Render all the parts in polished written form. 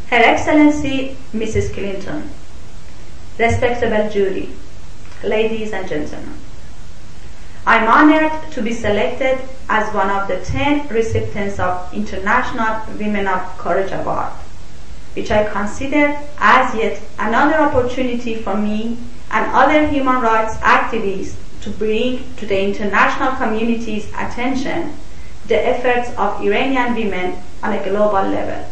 Her Excellency Mrs. Clinton, respectable jury, ladies and gentlemen, I'm honored to be selected as one of the 10 recipients of International Women of Courage Award, which I consider as yet another opportunity for me and other human rights activists to bring to the international community's attention the efforts of Iranian women on a global level.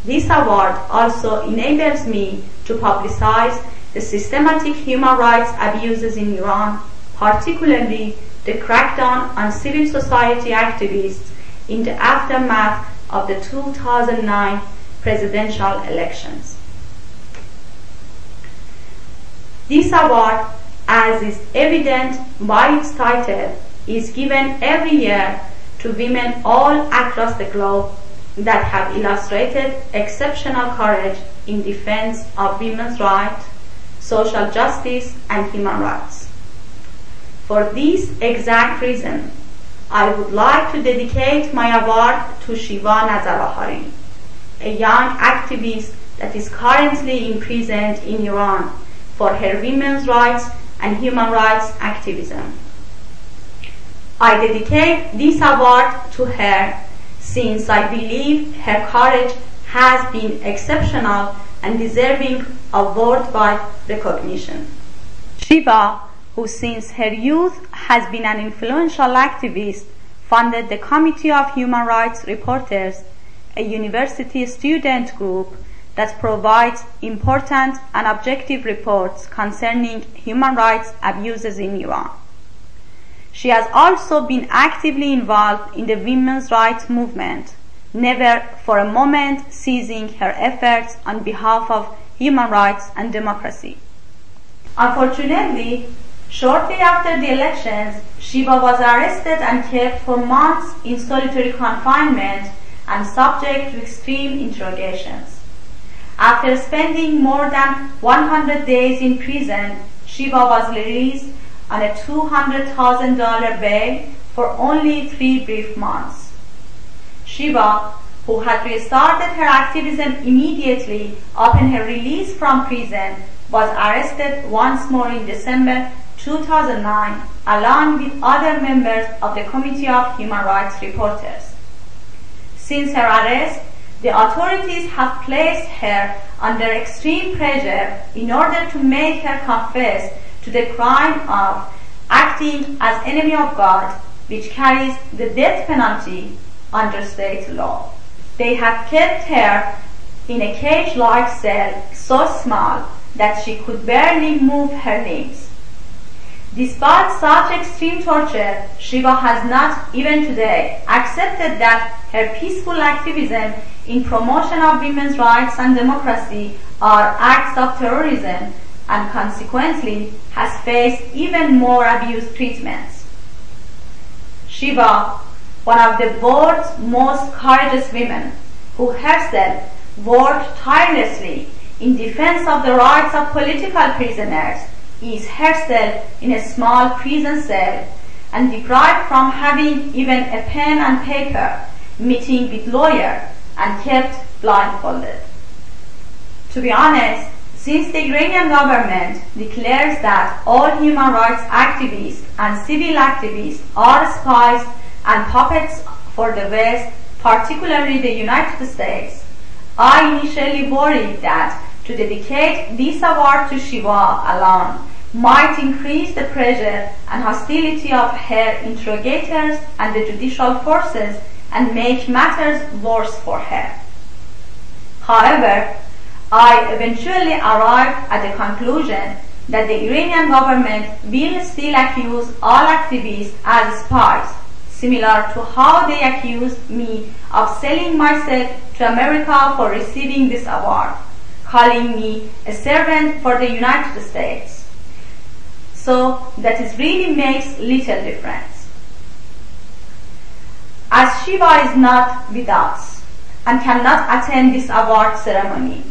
This award also enables me to publicize the systematic human rights abuses in Iran, particularly the crackdown on civil society activists in the aftermath of the 2009 presidential elections. This award, as is evident by its title, is given every year to women all across the globe that have illustrated exceptional courage in defense of women's rights, social justice, and human rights. For this exact reason, I would like to dedicate my award to Sheiwa Nظرآهاری, a young activist that is currently imprisoned in Iran for her women's rights and human rights activism. I dedicate this award to her since I believe her courage has been exceptional and deserving of worldwide recognition. Sheiwa, who since her youth has been an influential activist, founded the Committee of Human Rights Reporters, a university student group that provides important and objective reports concerning human rights abuses in Iran. She has also been actively involved in the women's rights movement, never for a moment ceasing her efforts on behalf of human rights and democracy. Unfortunately, shortly after the elections, Sheiwa was arrested and kept for months in solitary confinement and subject to extreme interrogations. After spending more than 100 days in prison, Sheiwa was released on a $200,000 bail for only 3 brief months. Sheiwa, who had restarted her activism immediately upon her release from prison, was arrested once more in December 2009, along with other members of the Committee of Human Rights Reporters. Since her arrest, the authorities have placed her under extreme pressure in order to make her confess to the crime of acting as enemy of God, which carries the death penalty under state law. They have kept her in a cage-like cell so small that she could barely move her limbs. Despite such extreme torture, Sheiwa has not, even today, accepted that her peaceful activism in promotion of women's rights and democracy are acts of terrorism, and consequently has faced even more abuse treatments. Sheiwa, one of the world's most courageous women, who herself worked tirelessly in defense of the rights of political prisoners, is herself in a small prison cell and deprived from having even a pen and paper, meeting with lawyers, and kept blindfolded. To be honest, since the Iranian government declares that all human rights activists and civil activists are spies and puppets for the West, particularly the United States, I initially worried that to dedicate this award to Sheiwa alone might increase the pressure and hostility of her interrogators and the judicial forces and make matters worse for her. However, I eventually arrived at the conclusion that the Iranian government will still accuse all activists as spies, similar to how they accused me of selling myself to America for receiving this award, calling me a servant for the United States. So that it really makes little difference. As Sheiwa is not with us and cannot attend this award ceremony,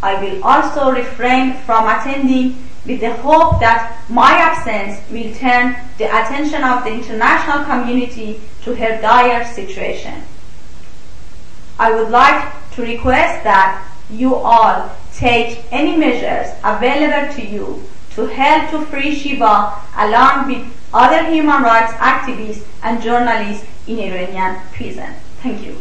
I will also refrain from attending with the hope that my absence will turn the attention of the international community to her dire situation. I would like to request that you all take any measures available to you to help to free Sheiva along with other human rights activists and journalists in Iranian prison. Thank you.